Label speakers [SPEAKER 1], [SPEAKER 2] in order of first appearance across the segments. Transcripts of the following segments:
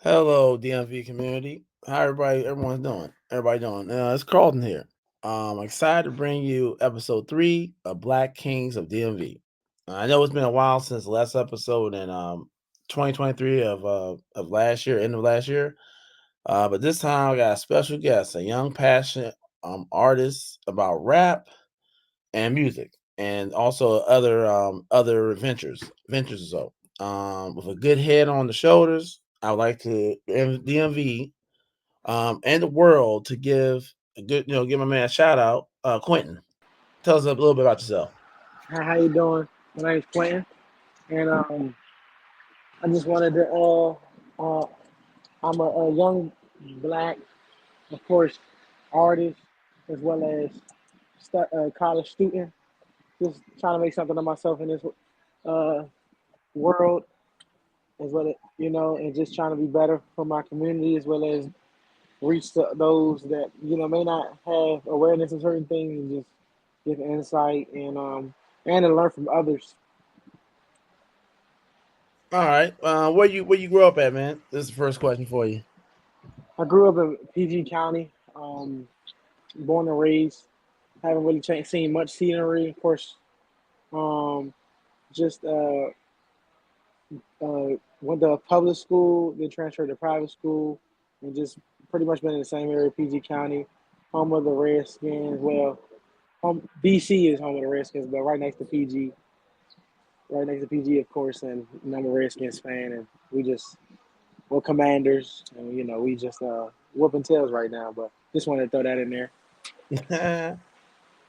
[SPEAKER 1] Hello, DMV community. How everyone's doing? Everybody doing? It's Carlton here. I'm excited to bring you episode 3 of Black Kings of DMV. I know it's been a while since the last episode in 2023 of last year, end of last year. But this time I got a special guest, a young, passionate artist about rap and music, and also other ventures or so. With a good head on the shoulders, I would like to DMV and the world to give my man a shout out. Quentin, tell us a little bit about yourself.
[SPEAKER 2] Hi, how you doing? My name's Quentin, and I just wanted to. I'm a young black, of course, artist as well as college student. Just trying to make something of myself in this uh, world, as well as and just trying to be better for my community as well as reach those that may not have awareness of certain things and just give insight and to learn from others.
[SPEAKER 1] All right, where you grew up at, man? This is the first question for you.
[SPEAKER 2] I grew up in PG County, born and raised. Haven't really seen much scenery. Of course, um, just went to public school, then transferred to private school, and just pretty much been in the same area, PG County, home of the Redskins. Well, DC is home of the Redskins, but right next to PG, of course. And I'm a Redskins fan, and we're Commanders, and we just whooping tails right now. But just wanted to throw that in there.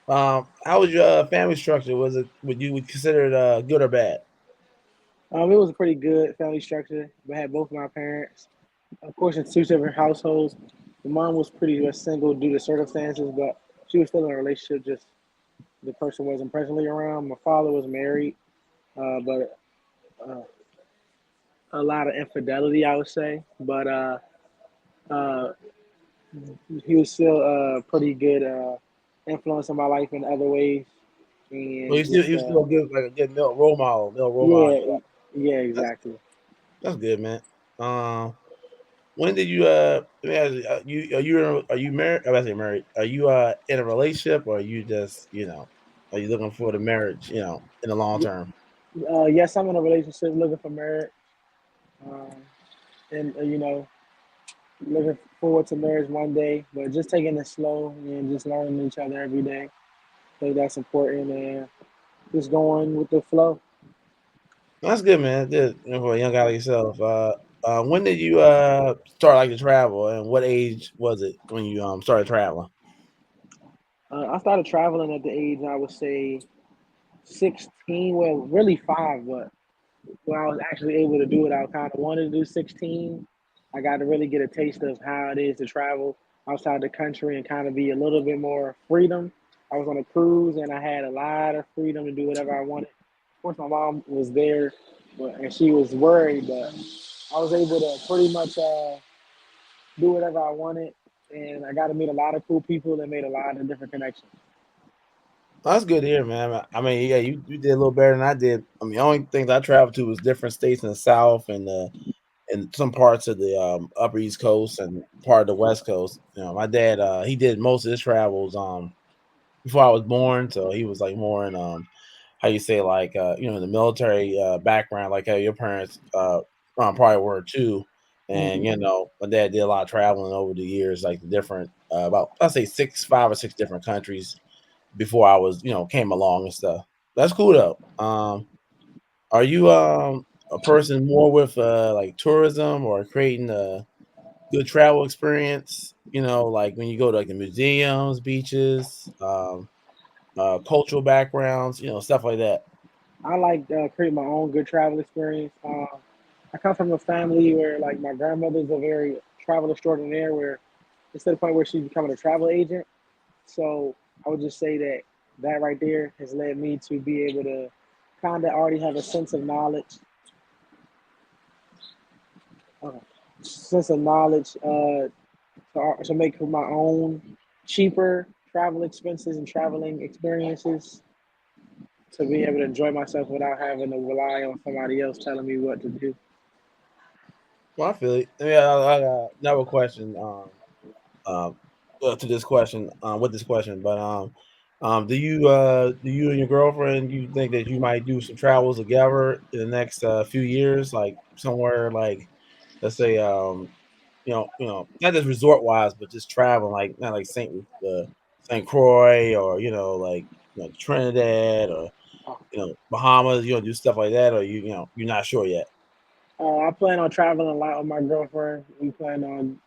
[SPEAKER 1] How was your family structure? Would you consider it good or bad?
[SPEAKER 2] It was a pretty good family structure. We had both my parents, of course, in two different households. The mom was pretty much single due to circumstances, but she was still in a relationship. Just the person wasn't presently around. My father was married, but uh, a lot of infidelity, I would say. But uh, he was still a pretty good influence in my life in other ways,
[SPEAKER 1] Well,
[SPEAKER 2] and
[SPEAKER 1] you
[SPEAKER 2] just
[SPEAKER 1] still give like a good male role model.
[SPEAKER 2] yeah, yeah,
[SPEAKER 1] That's
[SPEAKER 2] exactly.
[SPEAKER 1] that's good, man. Um, when did you let me ask you, are you married? I was say married. Are you in a relationship, or are you just are you looking for the marriage in the long term?
[SPEAKER 2] Yes, I'm in a relationship, looking for marriage. Um, and looking forward to marriage one day, but just taking it slow and just learning each other every day. I think that's important and just going with the flow.
[SPEAKER 1] That's good, man. Good, for a young guy like yourself. When did you start like to travel, and what age was it when you started traveling?
[SPEAKER 2] I started traveling at the age I would say 16, well, really five, but when I was actually able to do it, I kind of wanted to do 16. I got to really get a taste of how it is to travel outside the country and kind of be a little bit more freedom. I was on a cruise and I had a lot of freedom to do whatever I wanted. Of course, my mom was there and she was worried, but I was able to pretty much do whatever I wanted. And I got to meet a lot of cool people and made a lot of different connections.
[SPEAKER 1] That's good to hear, man. I mean, yeah, you did a little better than I did. I mean, the only things I traveled to was different states in the South and some parts of the upper East Coast and part of the West Coast. My dad he did most of his travels before I was born, so he was like more in how you say like the military background, like how your parents probably were too. And
[SPEAKER 2] Hmm.
[SPEAKER 1] my dad did a lot of traveling over the years, like the different about I say 5 or 6 different countries before I was came along and stuff. That's cool though. Are you a person more with like tourism or creating a good travel experience? Like when you go to like the museums, beaches, cultural backgrounds, stuff like that.
[SPEAKER 2] I like create my own good travel experience. I come from a family where like my grandmother's a very travel extraordinaire, where it's to the point where she's becoming a travel agent. So I would just say that that right there has led me to be able to kind of already have a uh, sense of knowledge to make my own cheaper travel expenses and traveling experiences to be able to enjoy myself without having to rely on somebody else telling me what to do.
[SPEAKER 1] Well, I feel it. I got another question. Um, to this question, with this question, but do you and your girlfriend, you think that you might do some travels together in the next few years, like somewhere like, let's say, not just resort wise, but just traveling, like not like Saint Croix, or like Trinidad, or Bahamas, do stuff like that, or you're not sure yet.
[SPEAKER 2] I plan on traveling a lot with my girlfriend. We plan on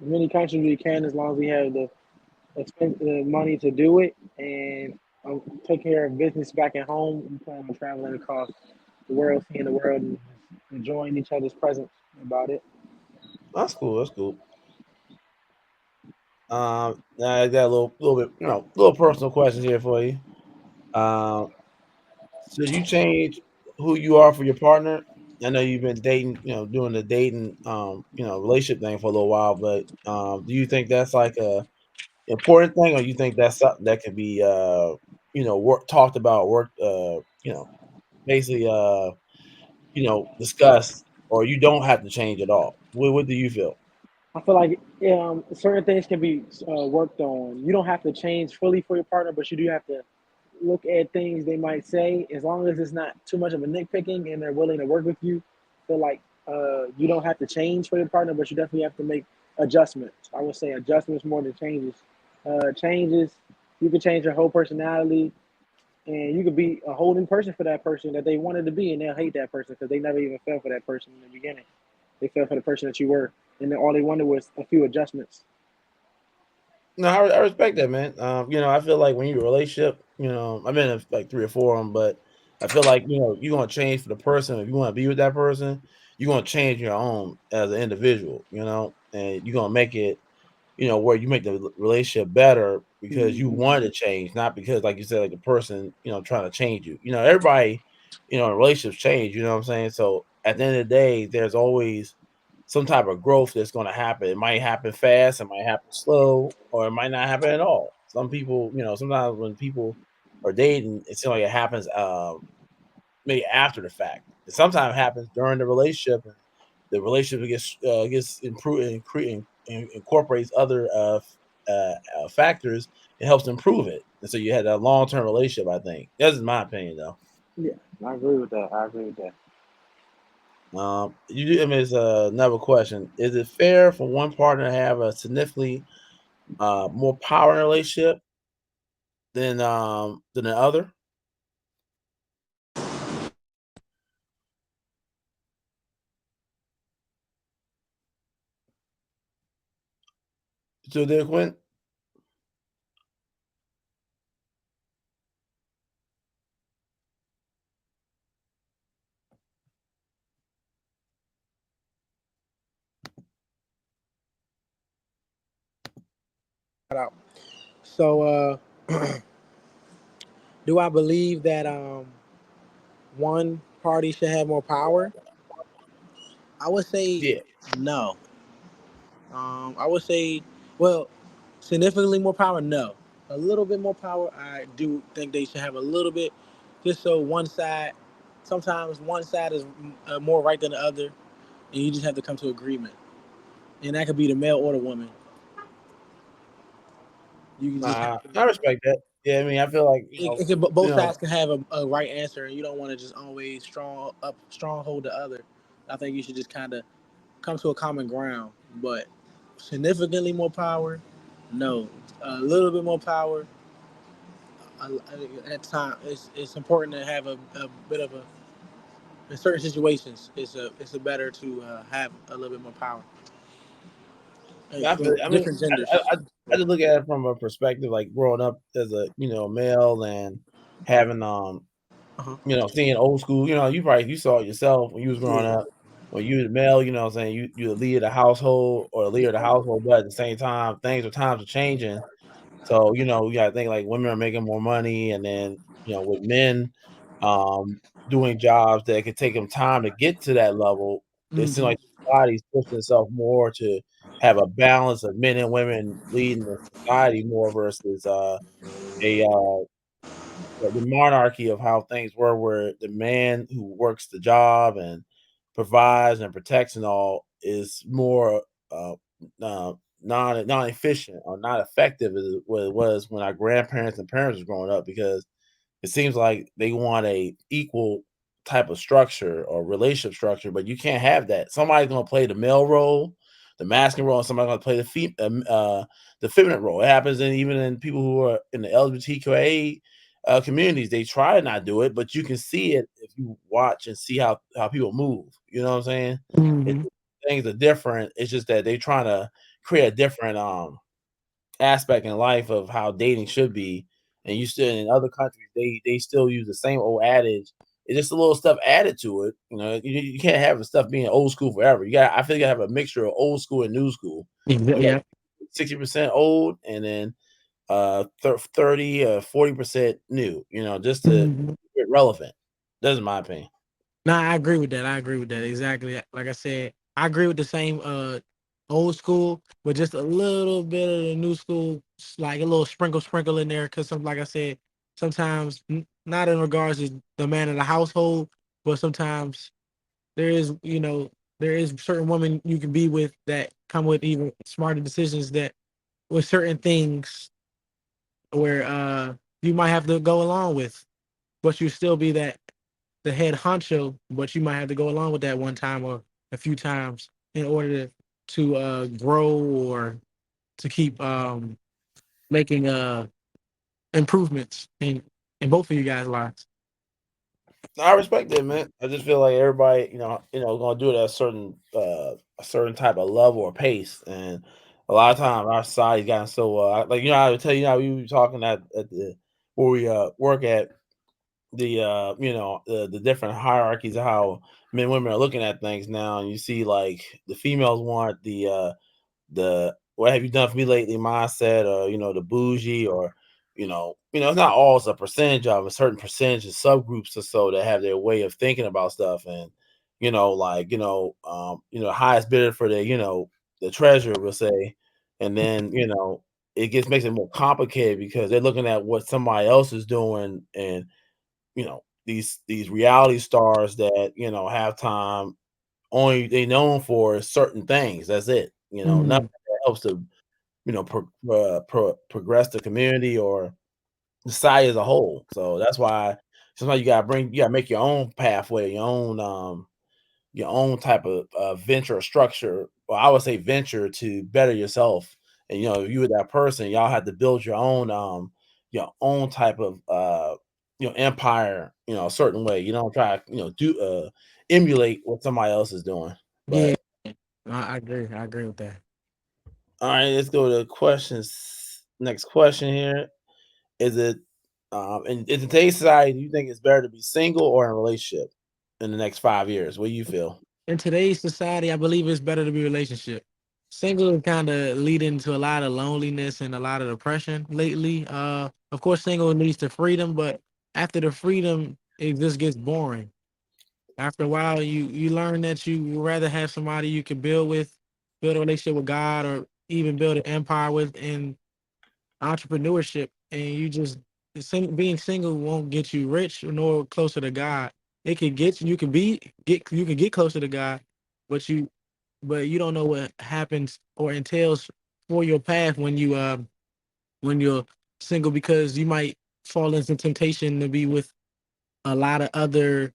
[SPEAKER 2] as many countries we can as long as we have the money to do it, and take care of business back at home. We plan on traveling across the world, seeing the world, and enjoying each other's presence. About it.
[SPEAKER 1] That's cool. That's cool. I got a little bit, little personal questions here for you. Um, so you change who you are for your partner? I know you've been dating, doing the dating, relationship thing for a little while, but do you think that's like a important thing, or you think that's something that can be, work talked about, basically, discussed, or you don't have to change at all? What do you feel?
[SPEAKER 2] I feel like certain things can be worked on. You don't have to change fully for your partner, but you do have to look at things they might say. As long as it's not too much of a nitpicking and they're willing to work with you, I feel like you don't have to change for your partner, but you definitely have to make adjustments. I would say adjustments more than changes. Changes, you can change your whole personality, and you could be a whole new person for that person that they wanted to be, and they'll hate that person because they never even fell for that person in the beginning. They fell for the person that you were, and then all they wanted was a few adjustments.
[SPEAKER 1] No, I respect that, man. I feel like when you're in a relationship, I've been in like three or four of them, but I feel like you're gonna change for the person. If you want to be with that person, you're gonna change your own as an individual, and you're gonna make it, where you make the relationship better because you
[SPEAKER 2] Mm-hmm.
[SPEAKER 1] wanted to change, not because, like you said, like the person, trying to change you. Everybody, in relationships change. You know what I'm saying? So at the end of the day, there's always some type of growth that's going to happen. It might happen fast, it might happen slow, or it might not happen at all. Some people, sometimes when people are dating, it seems like it happens maybe after the fact. It sometimes happens during the relationship, and the relationship gets improved and incorporates other factors. It helps improve it, and so you had a long term relationship. I think that's my opinion, though.
[SPEAKER 2] Yeah, I agree with that. I agree with that.
[SPEAKER 1] I mean, it's another question: is it fair for one partner to have a significantly more power in a relationship than the other? So, there, Quinn.
[SPEAKER 2] So, do I believe that one party should have more power? I would say
[SPEAKER 1] Yeah,
[SPEAKER 2] no. I would say, well, significantly more power. No, a little bit more power. I do think they should have a little bit, just so one side. Sometimes one side is more right than the other, and you just have to come to agreement. And that could be the male or the woman. You can just have to.
[SPEAKER 1] I respect that. Yeah, I mean, I feel like
[SPEAKER 2] Both
[SPEAKER 1] you know,
[SPEAKER 2] sides can have a right answer, and you don't want to just always stronghold the other. I think you should just kind of come to a common ground. But significantly more power, no. A little bit more power. At time, it's important to have a bit of a. In certain situations, it's a better to have a little bit more power
[SPEAKER 1] I
[SPEAKER 2] for
[SPEAKER 1] feel. I mean,
[SPEAKER 2] different genders.
[SPEAKER 1] I just look at it from a perspective like growing up as a male, and having
[SPEAKER 2] Uh-huh.
[SPEAKER 1] seeing old school. You saw it yourself when you was growing
[SPEAKER 2] Yeah.
[SPEAKER 1] up. When you was male, what I'm saying, you the leader of the household or the leader of the household, but at the same time, times are changing. So, you gotta think like women are making more money, and then, with men doing jobs that could take them time to get to that level, it seems
[SPEAKER 2] Hmm.
[SPEAKER 1] like society's pushing itself more to have a balance of men and women leading the society more versus a the monarchy of how things were, where the man who works the job and provides and protects and all is more uh, uh non efficient or not effective as what it was when our grandparents and parents was growing up, because it seems like they want a equal type of structure or relationship structure, but you can't have that. Somebody's gonna play the male role, the masculine role, and somebody's gonna play the feminine role. It happens even in people who are in the LGBTQA communities. They try to not do it, but you can see it if you watch and see how people move. You know what I'm saying? It,
[SPEAKER 2] Hmm.
[SPEAKER 1] things are different. It's just that they trying to create a different aspect in life of how dating should be. And you still in other countries, they still use the same old adage. It's just a little stuff added to it. You know, you can't have the stuff being old school forever. I feel you gotta have a mixture of old school and new school. You got
[SPEAKER 2] Yeah.
[SPEAKER 1] 60% old and then 30 40% new, just to
[SPEAKER 2] Mhm.
[SPEAKER 1] get relevant. That's my opinion.
[SPEAKER 2] No, I agree with that. I agree with that. Exactly. Like I said, I agree with the same old school, but just a little bit of the new school, like a little sprinkle in there. Cause some, like I said, sometimes not in regards to the man of the household, but sometimes there is, there is certain women you can be with that come with even smarter decisions that with certain things where you might have to go along with, but you still be that the head honcho, but you might have to go along with that one time or a few times in order to grow or to keep making improvements in both of you guys' lives.
[SPEAKER 1] I respect that, man. I just feel like everybody, gonna do it at a certain type of level or pace. And a lot of times our society's gotten so like I would tell you now we were talking at the where we work at the the different hierarchies of how men and women are looking at things now, and you see like the females want the "what have you done for me lately" mindset, or the bougie, or it's not all, it's a percentage of a certain percentage of subgroups or so that have their way of thinking about stuff. And like highest bidder for the treasure, we'll say. And then it gets makes it more complicated because they're looking at what somebody else is doing. And these reality stars that have time, only they known for certain things. That's it. Nothing
[SPEAKER 2] Mm,
[SPEAKER 1] that helps to progress the community or society as a whole. So that's why sometimes you gotta make your own pathway, your own type of venture or structure. Or I would say venture to better yourself. And you with that person, y'all have to build your own type of empire, a certain way. You don't try to, do emulate what somebody else is doing.
[SPEAKER 2] yeah,
[SPEAKER 1] But
[SPEAKER 2] I agree. I agree with that.
[SPEAKER 1] all right, let's go to questions. Next question here. Is it in today's society, do you think it's better to be single or in a relationship in the next 5 years? What do you feel?
[SPEAKER 2] In today's society, I believe it's better to be relationship. Single kind of leading to a lot of loneliness and a lot of depression lately. Of course, single leads to freedom, but after the freedom, it just gets boring. After a while, you learn that you would rather have somebody you can build with, build a relationship with God, or even build an empire with in entrepreneurship. And you just being single won't get you rich nor closer to God. It could get you. You can you can get closer to God, but you don't know what happens or entails for your path when you're single, because you might fall into temptation to be with a lot of other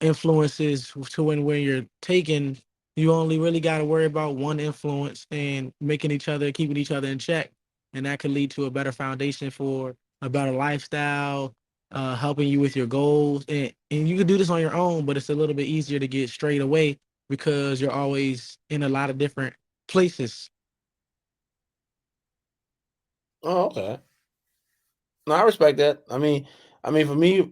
[SPEAKER 2] influences to when you're taken, you only really got to worry about one influence and keeping each other in check, and that could lead to a better foundation for a better lifestyle, helping you with your goals, and you can do this on your own, but it's a little bit easier to get straight away because you're always in a lot of different places.
[SPEAKER 1] Oh, okay. No, I respect that. For me,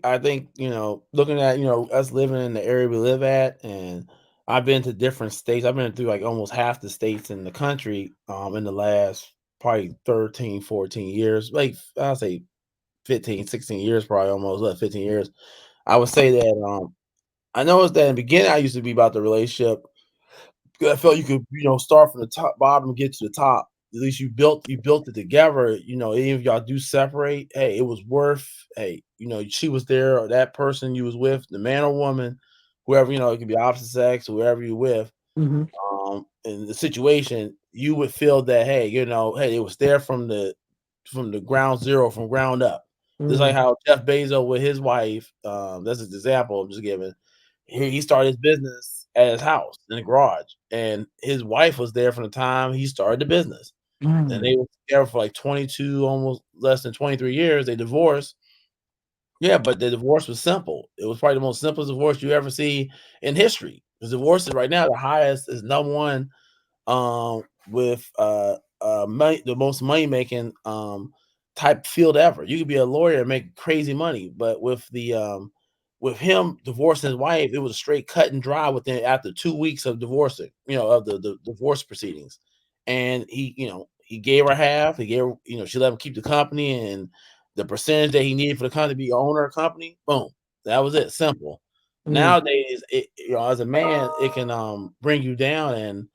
[SPEAKER 1] I think looking at us living in the area we live at, and I've been to different states. I've been through like almost half the states in the country in the last probably 13, 14 years. Like I'll say 15, 16 years, probably almost 15 years. I would say that I noticed that in the beginning I used to be about the relationship. 'Cause I felt you could, start from the top bottom and get to the top. At least you built it together. Even if y'all do separate, hey, it was worth. Hey, she was there, or that person you was with, the man or woman, whoever, it could be opposite sex, whoever you with.
[SPEAKER 2] Mhm.
[SPEAKER 1] In the situation, you would feel that, hey, hey, it was there from the ground zero, from ground up. Just like
[SPEAKER 2] Mm.
[SPEAKER 1] how Jeff Bezos with his wife, that's an example I'm just giving. He started his business at his house in the garage, and his wife was there from the time he started the business. And
[SPEAKER 2] Mm.
[SPEAKER 1] they were together for like 22, almost less than 23 years. They divorced. Yeah, but the divorce was simple. It was probably the most simplest divorce you ever see in history. The divorce is right now the highest is number one with money, the most money making type field ever. You could be a lawyer and make crazy money, but with him divorcing his wife, it was a straight cut and dry within after 2 weeks of divorcing, of the divorce proceedings. And he gave her half, he gave her, she let him keep the company and the percentage that he needed for the company to be owner of the company, boom. That was it. Simple.
[SPEAKER 2] Mm.
[SPEAKER 1] Nowadays, as a man, it can bring you down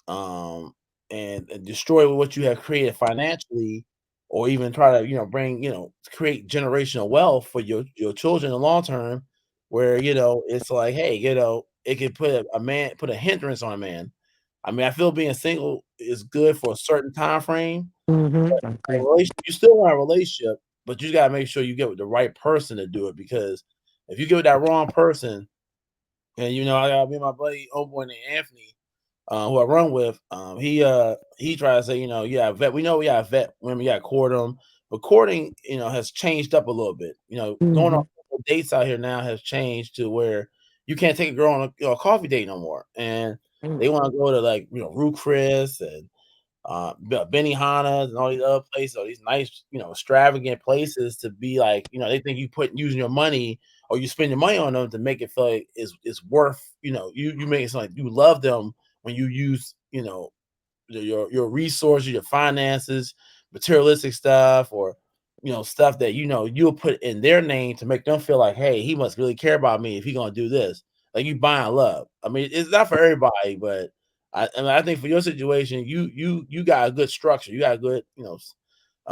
[SPEAKER 1] um, and destroy what you have created financially, or even try to bring create generational wealth for your children in the long term, where it's like, hey, it could put a hindrance on a man. I mean, I feel being single is good for a certain time frame.
[SPEAKER 2] Mhm. I
[SPEAKER 1] A
[SPEAKER 2] agree.
[SPEAKER 1] relationship, you still want a relationship, but you gotta make sure you get with the right person to do it, because if you get with that wrong person, and I got me and my buddy, old boy named Anthony, who I run with, he tried to say, yeah, vet. We know we got vet women, we got court them, but courting, has changed up a little bit. Going on
[SPEAKER 2] Mhm.
[SPEAKER 1] dates out here now has changed to where you can't take a girl on a coffee date no more, and
[SPEAKER 2] Mm.
[SPEAKER 1] they want to go to like Ruth Chris and Benihana and all these other places, all these nice, extravagant places to be like, they think you put using your money or you spend your money on them to make it feel like it's worth, you make it sound like you love them when you use, your resources, your finances, materialistic stuff, or stuff that you'll put in their name to make them feel like, hey, he must really care about me if he gonna do this. Like you buying love. I mean, it's not for everybody, but I think for your situation, you got a good structure. You got a good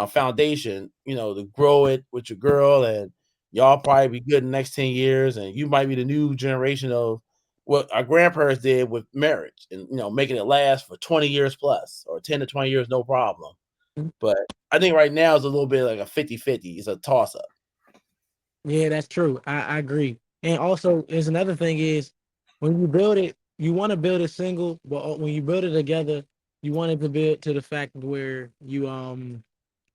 [SPEAKER 1] foundation. To grow it with your girl, and y'all probably be good in the next 10 years, and you might be the new generation of what our grandparents did with marriage, and making it last for 20 years plus, or 10 to 20 years, no problem. But I think right now is a little bit like a 50-50. It's a toss up.
[SPEAKER 2] Yeah, that's true. I agree. And also, there's another thing is when you build it, you want to build it single, but when you build it together, you want it to build to the fact where you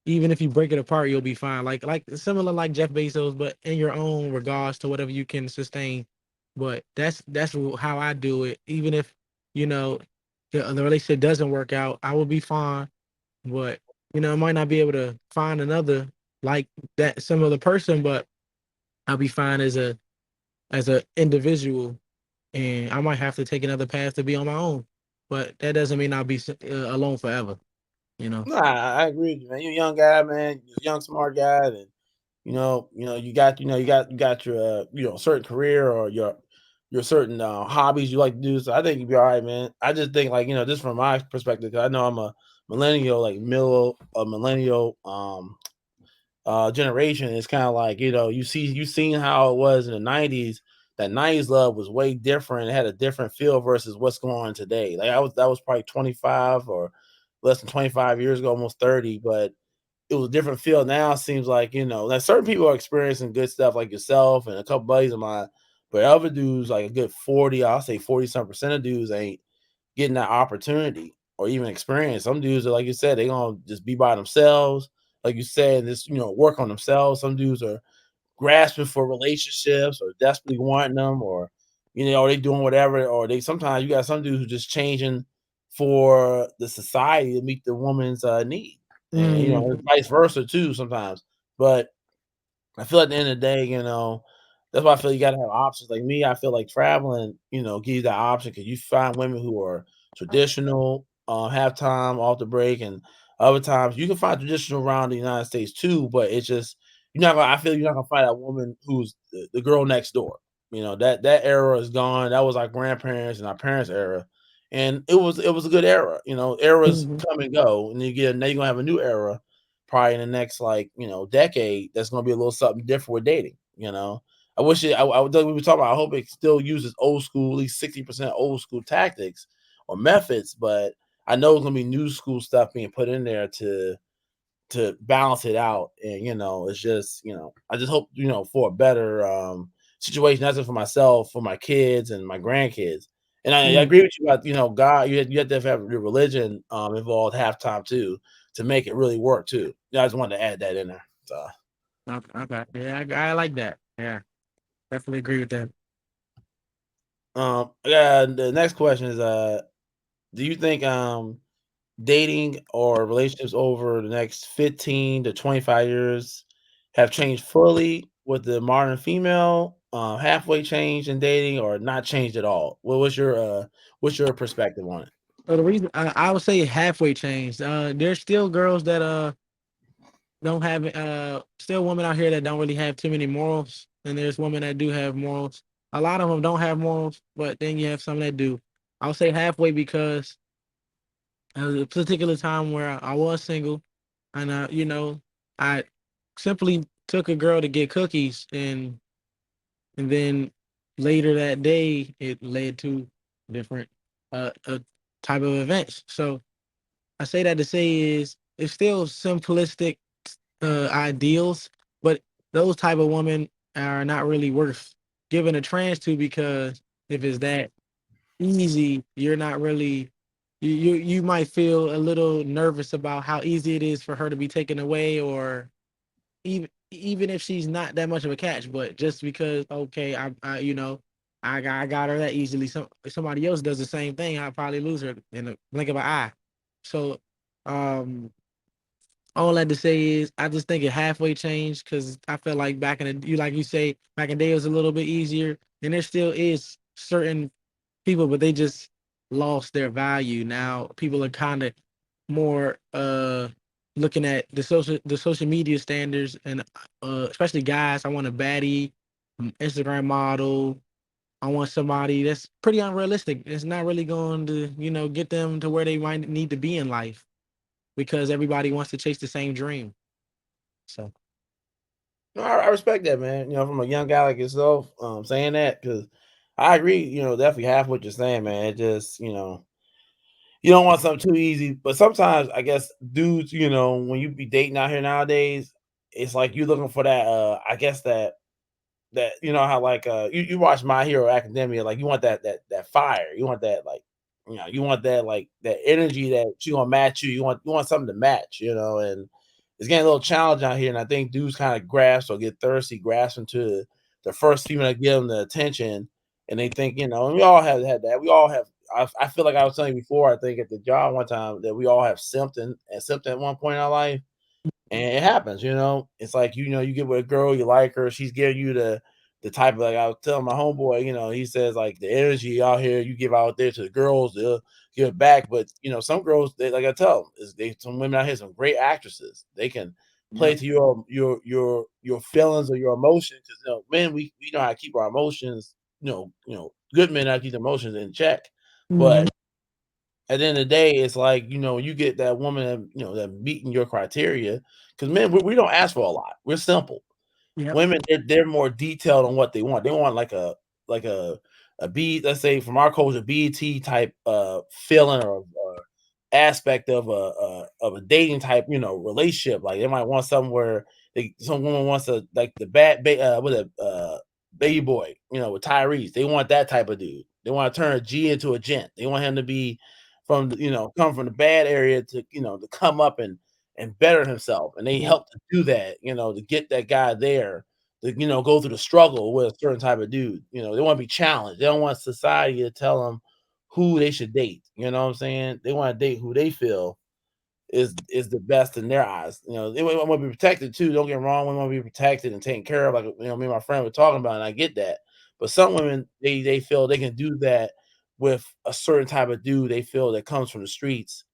[SPEAKER 2] even if you break it apart, you'll be fine. Like similar like Jeff Bezos, but in your own regards to whatever you can sustain. But that's how I do it. Even if you know the relationship doesn't work out, I will be fine. But I might not be able to find another like that similar person, but I'll be fine as a individual, and I might have to take another path to be on my own. But that doesn't mean I'll be alone forever. You know.
[SPEAKER 1] Nah, I agree with you, man. You're a young guy, man. You're a young, smart guy, and you got your certain career, or your certain hobbies you like to do. So I think you'll be all right, man. I just think, like, just from my perspective, 'cause I know I'm a millennial, like middle a millennial generation. It's kind of like, you seen how it was in the 90s. That 90s love was way different. It had a different feel versus what's going on today. Like that was probably 25 or less than 25 years ago, almost 30, but it was a different feel. Now it seems like, that certain people are experiencing good stuff, like yourself and a couple buddies of mine, but other dudes, like a good 40, I'll say 40 some percent of dudes ain't getting that opportunity or even experience. Some dudes are, like you said, they gonna just be by themselves, like you said, and just work on themselves. Some dudes are grasping for relationships or desperately wanting them, or they doing whatever, or they sometimes you got some dudes who just changing for the society to meet the woman's need, and
[SPEAKER 2] Mm.
[SPEAKER 1] vice versa too sometimes. But I feel at the end of the day, that's why I feel you gotta have options. Like me, I feel like traveling, gives you that option, because you find women who are traditional, have time off the break, and other times you can find traditional around the United States too. But it's just you're not gonna. I feel you're not gonna find that woman who's the girl next door. That era is gone. That was our grandparents and our parents' era, and it was a good era. Eras
[SPEAKER 2] Mhm.
[SPEAKER 1] come and go, and now you're gonna have a new era, probably in the next, like, decade, that's gonna be a little something different with dating. I wish it. We were talking about. I hope it still uses old school, at least 60% old school tactics or methods. But I know it's gonna be new school stuff being put in there to balance it out. And it's just I just hope for a better situation, not just for myself, for my kids and my grandkids. And I
[SPEAKER 2] Mm.
[SPEAKER 1] agree with you about God. You have to have your religion involved halftime too to make it really work too. Yeah, I just wanted to add that in there. So.
[SPEAKER 2] Okay, okay. Yeah, I like that. Yeah, definitely agree with that.
[SPEAKER 1] Yeah, the next question is do you think dating or relationships over the next 15 to 25 years have changed fully with the modern female, halfway change in dating or not changed at all? What's your perspective on it?
[SPEAKER 2] So the reason I would say halfway changed. There's still girls that don't have still women out here that don't really have too many morals, and there's women that do have morals. A lot of them don't have morals, but then you have some that do. I'll say halfway because there was a particular time where I was single, and I simply took a girl to get cookies, and then later that day it led to different type of events. So I say that to say is it's still simplistic ideals, but those type of women are not really worth giving a trans to, because if it's that easy, you're not really you might feel a little nervous about how easy it is for her to be taken away, or even if she's not that much of a catch, but just because okay, I got her that easily. If somebody else does the same thing, I'll probably lose her in a blink of an eye. So, um, all I had to say is I just think it halfway changed, because I feel like back in the you like you say back in the day it was a little bit easier, and there still is certain people, but they just lost their value. Now people are kind of more looking at the social media standards, and especially guys. I want a baddie, Instagram model. I want somebody that's pretty unrealistic. It's not really going to get them to where they might need to be in life, because everybody wants to chase the same dream. So
[SPEAKER 1] No, I respect that, man. From a young guy like yourself, saying that because I agree. Definitely half what you're saying, man. It just you don't want something too easy. But sometimes I guess dudes, when you be dating out here nowadays, it's like you looking for that. I guess that how like you watch My Hero Academia, like you want that fire, you want that like you want that like that energy that she gonna match you. You want something to match, and it's getting a little challenge out here. And I think dudes kind of grasp or get thirsty, grasp into the first female that give them the attention, and they think and we all have had that. We all have. I feel like I was telling you before. I think at the job one time that we all have symptom at one point in our life. And it happens, It's like, you get with a girl, you like her, she's giving you the type of like I was telling my homeboy, he says like the energy out here you give out there to the girls, they'll give it back. But some girls, they like I tell them, some women out here, some great actresses. They can play
[SPEAKER 2] yep.
[SPEAKER 1] to your feelings or your emotions. Because men, we know how to keep our emotions, good men know how to keep their emotions in check.
[SPEAKER 2] Hmm.
[SPEAKER 1] But at the end of the day, it's like, when you get that woman that, that meeting your criteria, because men, we don't ask for a lot. We're simple.
[SPEAKER 2] Yep.
[SPEAKER 1] Women, they're more detailed on what they want. They want like a B, let's say from our culture, BT type feeling or aspect of a dating type, relationship. Like they might want something where some woman wants to like the with a baby boy, with Tyrese. They want that type of dude. They want to turn a G into a gent. They want him to be come from the bad area to to come up and better himself. And they
[SPEAKER 2] Yep.
[SPEAKER 1] help to do that, to get that guy there to go through the struggle with a certain type of dude. They want to be challenged. They don't want society to tell them who they should date. You know what I'm saying? They want to date who they feel is the best in their eyes. They want to be protected too. Don't get me wrong. We want to be protected and taken care of, like me and my friend were talking about, and I get that. But some women, they feel they can do that with a certain type of dude they feel that comes from the streets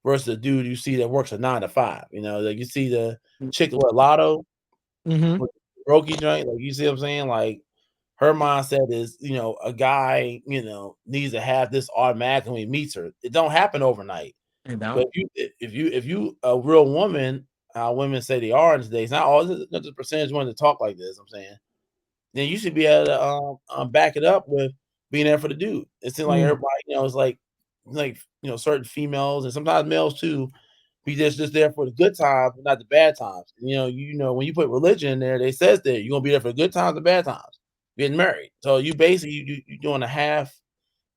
[SPEAKER 1] versus a dude you see that works a 9 to 5. Like you see the chick with Lotto
[SPEAKER 2] Hmm.
[SPEAKER 1] with the Brokey joint, like you see what I'm saying? Like her mindset is, a guy, needs to have this automatically when he meets her. It don't happen overnight.
[SPEAKER 2] And
[SPEAKER 1] But
[SPEAKER 2] don't.
[SPEAKER 1] if you a real woman, how women say they are in today's not all not the percentage women to talk like this, I'm saying. then you should be able to back it up with being there for the dude. It seems like
[SPEAKER 2] Mm,
[SPEAKER 1] everybody, is like certain females and sometimes males too, be just there for the good times, but not the bad times. When you put religion in there, they says that you're gonna be there for the good times and bad times. Getting married, so you basically you doing a half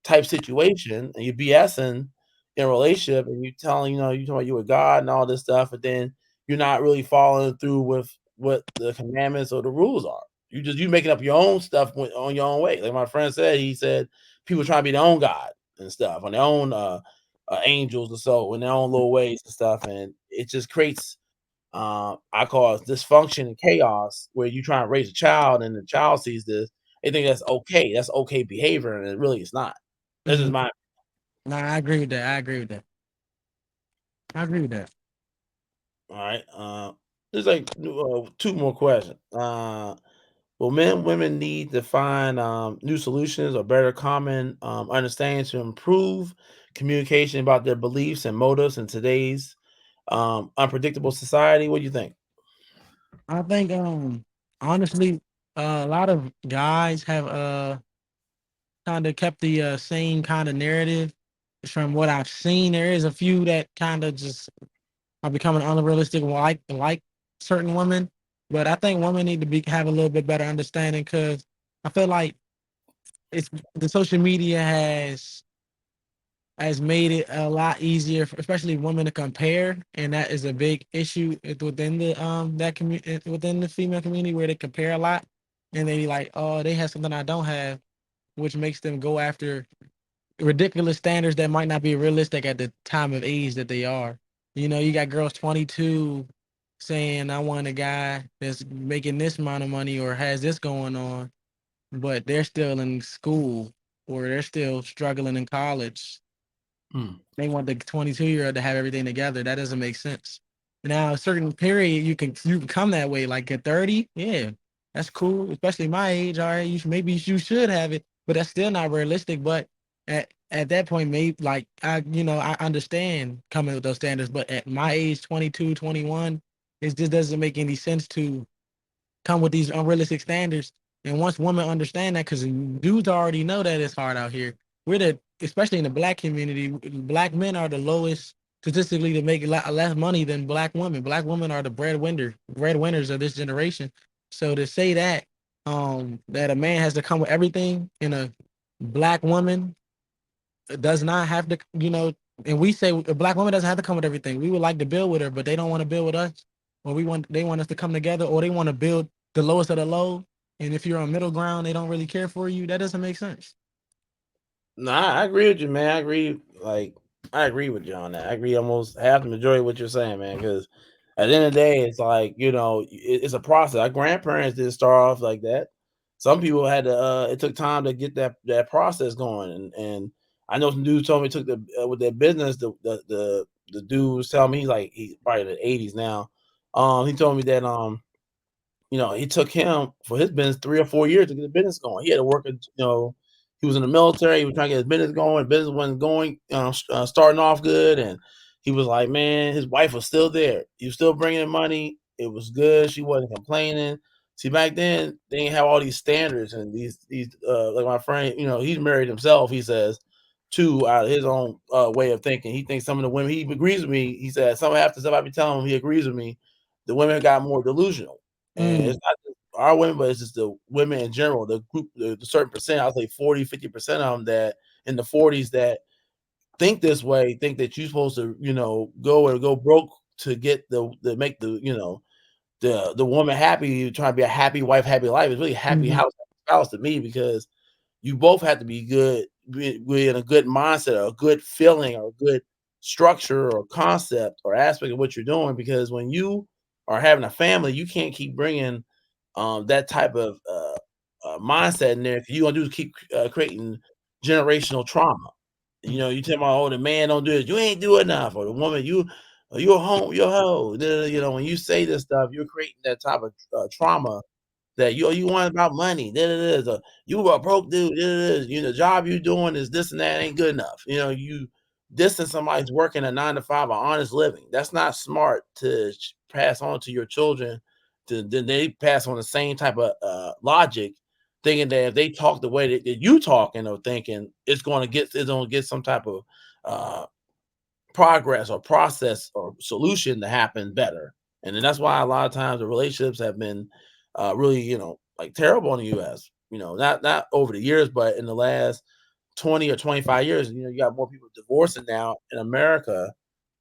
[SPEAKER 1] type situation and you BSing in a relationship and you telling, you talking about you with God and all this stuff, but then you're not really following through with what the commandments or the rules are. You making up your own stuff on your own way. Like my friend said, he said people trying to be their own God and stuff on their own angels or so in their own little ways and stuff, and it just creates I call it dysfunction and chaos where you try to raise a child and the child sees this, they think that's okay behavior, and it really is not. This is
[SPEAKER 2] mm.
[SPEAKER 1] my
[SPEAKER 2] Nah, I agree with that. I agree with that. I agree with that.
[SPEAKER 1] all right. There's like two more questions. Will men and women need to find new solutions or better common understanding to improve communication about their beliefs and motives in today's unpredictable society? What do you think?
[SPEAKER 2] I think honestly, a lot of guys have kind of kept the same kind of narrative. From what I've seen, there is a few that kind of just are becoming unrealistic, like certain women. But I think women need to be have a little bit better understanding because I feel like it's the social media has made it a lot easier, for, especially women, to compare, and that is a big issue within the that community, within the female community, where they compare a lot, and they be like, oh, they have something I don't have, which makes them go after ridiculous standards that might not be realistic at the time of age that they are. You know, you got girls 22 saying, I want a guy that's making this amount of money or has this going on, but they're still in school or they're still struggling in college.
[SPEAKER 1] Hmm.
[SPEAKER 2] They want the 22-year-old to have everything together. That doesn't make sense. Now, a certain period you can come that way, like at 30, yeah, that's cool. Especially my age. All right, maybe you should have it, but that's still not realistic. But at that point, maybe like I understand coming with those standards, but at my age, 22, 21, it just doesn't make any sense to come with these unrealistic standards. And once women understand that, because dudes already know that it's hard out here. Especially in the black community, black men are the lowest statistically to make a lot less money than black women. Black women are the breadwinners of this generation. So to say that a man has to come with everything in a black woman does not have to, and we say a black woman doesn't have to come with everything. We would like to build with her, but they don't want to build with us, or they want us to come together, or they want to build the lowest of the low. And if you're on middle ground, they don't really care for you. That doesn't make sense.
[SPEAKER 1] Nah, I agree with you, man. I agree with you on that. I agree almost half the majority of what you're saying, man. Because at the end of the day, it's like it's a process. Our grandparents didn't start off like that. Some people had to. It took time to get that process going, and I know some dudes told me it took the with their business. The dude was telling me he's probably in the 80s now. He told me that it took him for his business 3 or 4 years to get the business going. He had to work, he was in the military. He was trying to get his business going. Business wasn't going, starting off good. And he was like, man, his wife was still there. He was still bringing in money. It was good. She wasn't complaining. See, back then they didn't have all these standards and these like my friend, he's married himself. He says, too, out of his own way of thinking. He thinks some of the women. He agrees with me. He said some half the stuff I be telling him. He agrees with me. The women got more delusional. And
[SPEAKER 2] Mm,
[SPEAKER 1] it's not just our women, but it's just the women in general, the group, the certain percent, I'll say 40, 50% of them that in the 40s that think this way, think that you're supposed to, go broke to get make the woman happy. You're trying to be a happy wife, happy life. It's really happy
[SPEAKER 2] mhm,
[SPEAKER 1] house, spouse to me because you both have to be good, be in a good mindset or a good feeling or a good structure or concept or aspect of what you're doing. Because when you are having a family, you can't keep bringing that type of mindset in there. 'Cause you gonna do is keep creating generational trauma. You tell my oh the man don't do it, you ain't do enough, or the woman you're a home, you're a hoe. When you say this stuff, you're creating that type of trauma that you want about money. You a broke dude. The job you doing is this and that ain't good enough. You distance somebody's working a 9 to 5, an honest living. That's not smart to pass on to your children. Then they pass on the same type of logic thinking that if they talk the way that you talking or thinking, it's gonna get some type of uh progress or process or solution to happen better. And then that's why a lot of times the relationships have been really, like terrible in the US. Not over the years, but in the last 20 or 25 years, you got more people divorcing now in America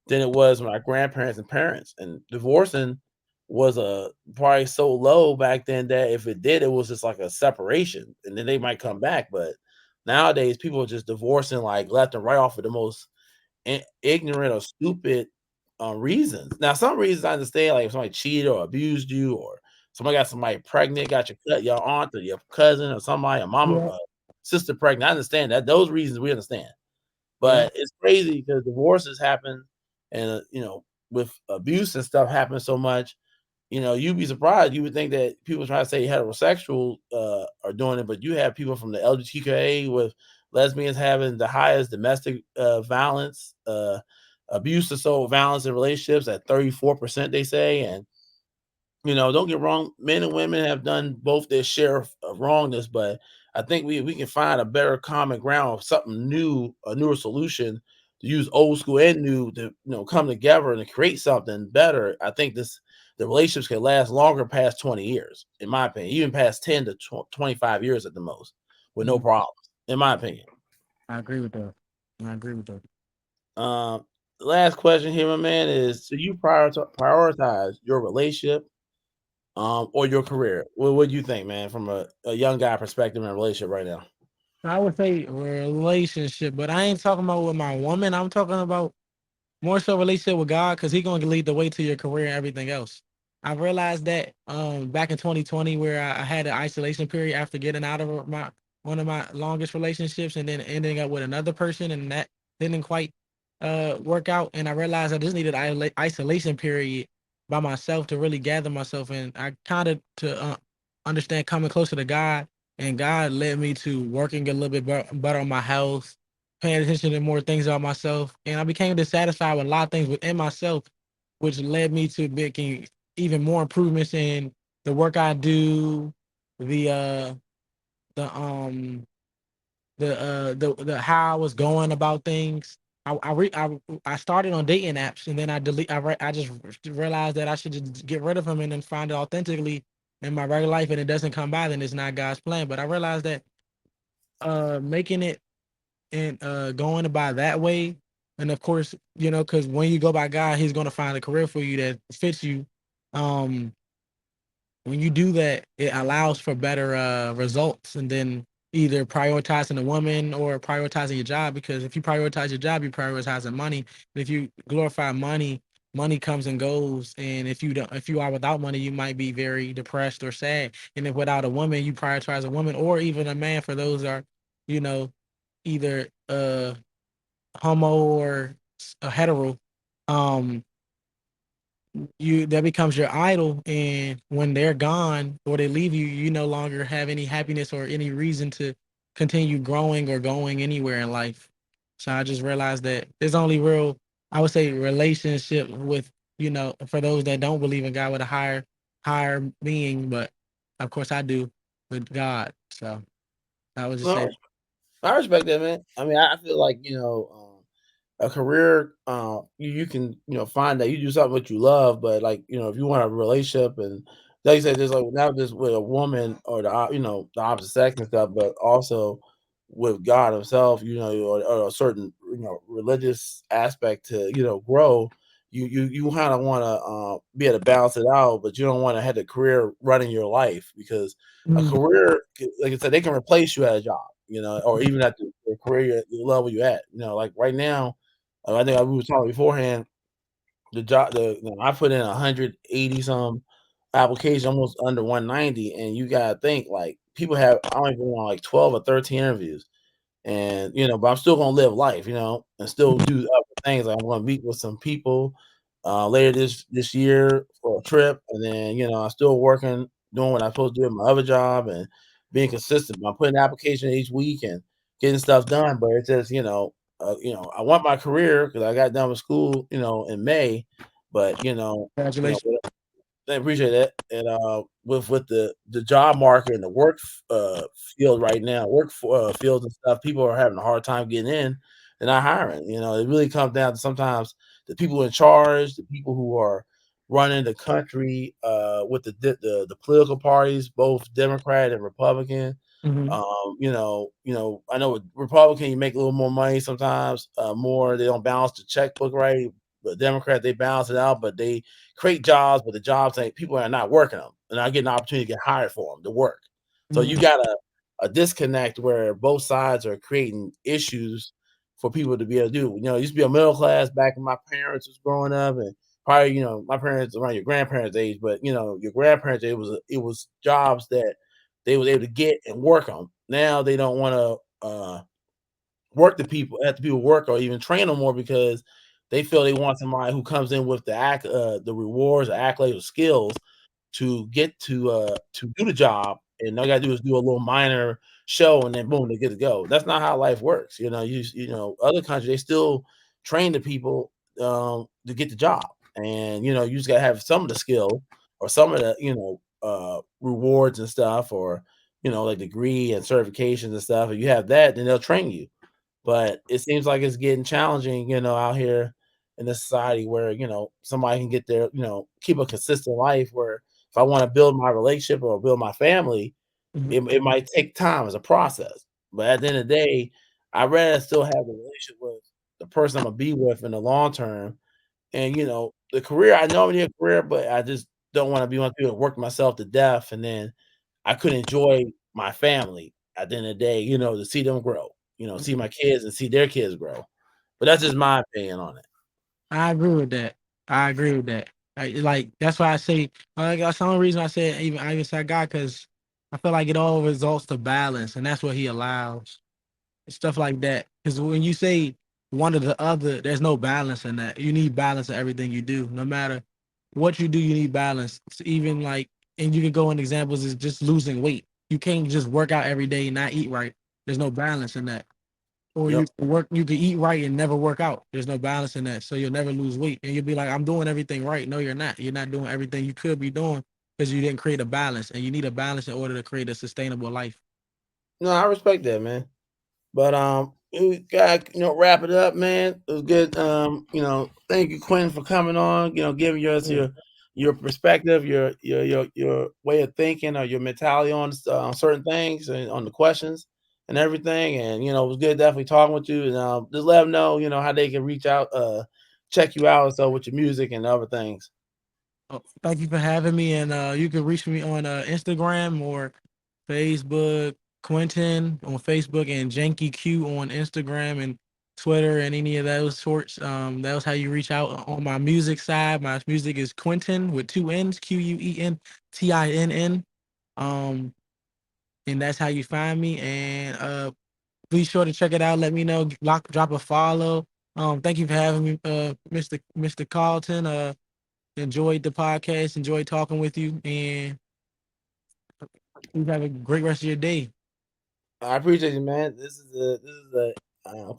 [SPEAKER 1] than it was when our grandparents and parents. And divorcing was probably so low back then that if it did, it was just like a separation, and then they might come back. But nowadays, people are just divorcing like left and right off of the most ignorant or stupid reasons. Now, some reasons I understand, like if somebody cheated or abused you, or somebody got somebody pregnant, got your aunt or your cousin or somebody, a mama,
[SPEAKER 2] Yeah,
[SPEAKER 1] sister pregnant. I understand that those reasons we understand.
[SPEAKER 2] yeah.
[SPEAKER 1] But it's crazy because divorces happen and, with abuse and stuff happen so much, you'd be surprised. You would think that people try to say heterosexual are doing it, but you have people from the LGBTQA with lesbians having the highest domestic violence, abuse of soul violence in relationships at 34%, they say. And don't get wrong, men and women have done both their share of wrongness, but I think we can find a better common ground of something new, a newer solution to use old school and new to come together and create something better. I think the relationships can last longer past 20 years, in my opinion, even past 10 to 25 years at the most, with no
[SPEAKER 2] Mm,
[SPEAKER 1] problems, in my opinion.
[SPEAKER 2] I agree with that. I agree with that.
[SPEAKER 1] Um, Last question here, my man, is do you prioritize your relationship or your career? What do you think, man, from a young guy perspective in a relationship right now?
[SPEAKER 2] I would say relationship, but I ain't talking about with my woman. I'm talking about more so relationship with God, because He gonna lead the way to your career and everything else. I realized that back in 2020, where I had an isolation period after getting out of my one of my longest relationships and then ending up with another person, and that didn't quite work out. And I realized I just needed isolation period by myself to really gather myself, and I kind of to understand coming closer to God. And God led me to working a little bit better on my health, paying attention to more things about myself, and I became dissatisfied with a lot of things within myself, which led me to making even more improvements in the work I do, the the the how I was going about things. I started on dating apps, and then I just realized that I should just get rid of them and then find it authentically in my regular life, and it doesn't come by, then it's not God's plan. But I realized that making it and going about that way, and of course, because when you go by God, He's going to find a career for you that fits you. um when you do that, it allows for better results, and then either prioritizing a woman or prioritizing your job, because if you prioritize your job, you're prioritizing money. And if you glorify money, money comes and goes, and if you are without money, you might be very depressed or sad. And if without a woman, you prioritize a woman or even a man, for those are you know either homo or a hetero. um you that becomes your idol, and when they're gone or they leave you, you no longer have any happiness or any reason to continue growing or going anywhere in life. So I just realized that there's only real, I would say, relationship with, for those that don't believe in God, with a higher being. But of course I do, with God. So I would just
[SPEAKER 1] No,
[SPEAKER 2] say.
[SPEAKER 1] I respect that, man. I mean, I feel like a career, you can find that you do something that you love, but like if you want a relationship and like you said, there's like not just with a woman or the opposite sex and stuff, but also with God Himself, or a certain religious aspect to grow. You kind of want to be able to balance it out, but you don't want to have a career running your life because a
[SPEAKER 2] Mm,
[SPEAKER 1] career, like I said, they can replace you at a job, or even at the career level you at. Like right now, I think we were talking beforehand. The job, I put in 180 some applications, almost under 190, and you gotta think like people have I don't even want like 12 or 13 interviews, and but I'm still gonna live life, and still do other things. Like I'm gonna meet with some people later this year for a trip, and then I'm still working, doing what I'm supposed to do at my other job, and being consistent. I'm putting an application each week and getting stuff done, but it's just I want my career because I got done with school, in May, but
[SPEAKER 2] Congratulations.
[SPEAKER 1] I appreciate that, and with the job market and the work field right now, fields and stuff, people are having a hard time getting in. They're not hiring. It really comes down to sometimes the people in charge, the people who are running the country with the political parties, both Democrat and Republican.
[SPEAKER 2] Hmm.
[SPEAKER 1] I know with Republican you make a little more money sometimes, more. They don't balance the checkbook right. But Democrat, they balance it out, but they create jobs, but the jobs ain't people are not working them, and I get an opportunity to get hired for them to work. So you got a disconnect where both sides are creating issues for people to be able to do. It used to be a middle class back when my parents was growing up, and probably my parents around your grandparents' age, but your grandparents it was jobs that they was able to get and work on. Now they don't want to have the people work or even train them more because they feel they want somebody who comes in with the rewards, the accolades, or skills to get to do the job, and all you gotta do is do a little minor show, and then boom, they get to go. That's not how life works. Other countries they still train the people to get the job, and you just gotta have some of the skill or some of the rewards and stuff, or like degree and certifications and stuff. If you have that, then they'll train you. But it seems like it's getting challenging, out here in this society where, somebody can get there, keep a consistent life where if I want to build my relationship or build my family,
[SPEAKER 2] Hmm.
[SPEAKER 1] it might take time as a process. But at the end of the day, I'd rather still have a relationship with the person I'm gonna be with in the long term. And the career, I know I need a career, but I just don't want to be one of the people that work myself to death and then I could enjoy my family at the end of the day, to see them grow, see my kids and see their kids grow. But that's just my opinion on it.
[SPEAKER 2] I agree with that. I agree with that. Like that's why I say that's the only reason I said I even said God because I feel like it all results to balance, and that's what He allows stuff like that. Because when you say one or the other, there's no balance in that. You need balance in everything you do. No matter what you do, you need balance. It's even like, and you can go in examples is just losing weight. You can't just work out every day and not eat right. There's no balance in that. Or
[SPEAKER 1] Yep.
[SPEAKER 2] you can eat right and never work out. There's no balance in that. So you'll never lose weight. And you'll be like, I'm doing everything right. No, you're not. You're not doing everything you could be doing because you didn't create a balance. And you need a balance in order to create a sustainable life.
[SPEAKER 1] No, I respect that, man. But we got wrap it up, man. It was good. Thank you, Quinn, for coming on. Giving us
[SPEAKER 2] Yeah.
[SPEAKER 1] your perspective, your way of thinking, or your mentality on certain things and on the questions and everything. And it was good, definitely talking with you. And just let them know, how they can reach out, check you out, and so with your music and other things.
[SPEAKER 2] Oh, thank you for having me. And you can reach me on Instagram or Facebook, Quentin on Facebook, and Janky Q on Instagram and Twitter and any of those sorts. That was how you reach out on my music side. My music is Quentin with two N's, QUENTINN. Um, and that's how you find me. And be sure to check it out. Let me know. Drop a follow. Thank you for having me, Mr. Carlton. Enjoyed the podcast, enjoyed talking with you, and you have a great rest of your day.
[SPEAKER 1] I appreciate you, man. This is the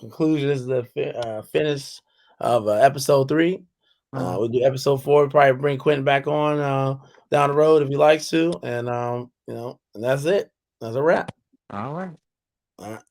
[SPEAKER 1] conclusion. This is the finish of episode 3.
[SPEAKER 2] Uh,
[SPEAKER 1] We'll do episode 4. We'll probably bring Quentin back on down the road if he likes to, and and that's it. That's a wrap.
[SPEAKER 2] all right.
[SPEAKER 1] All right.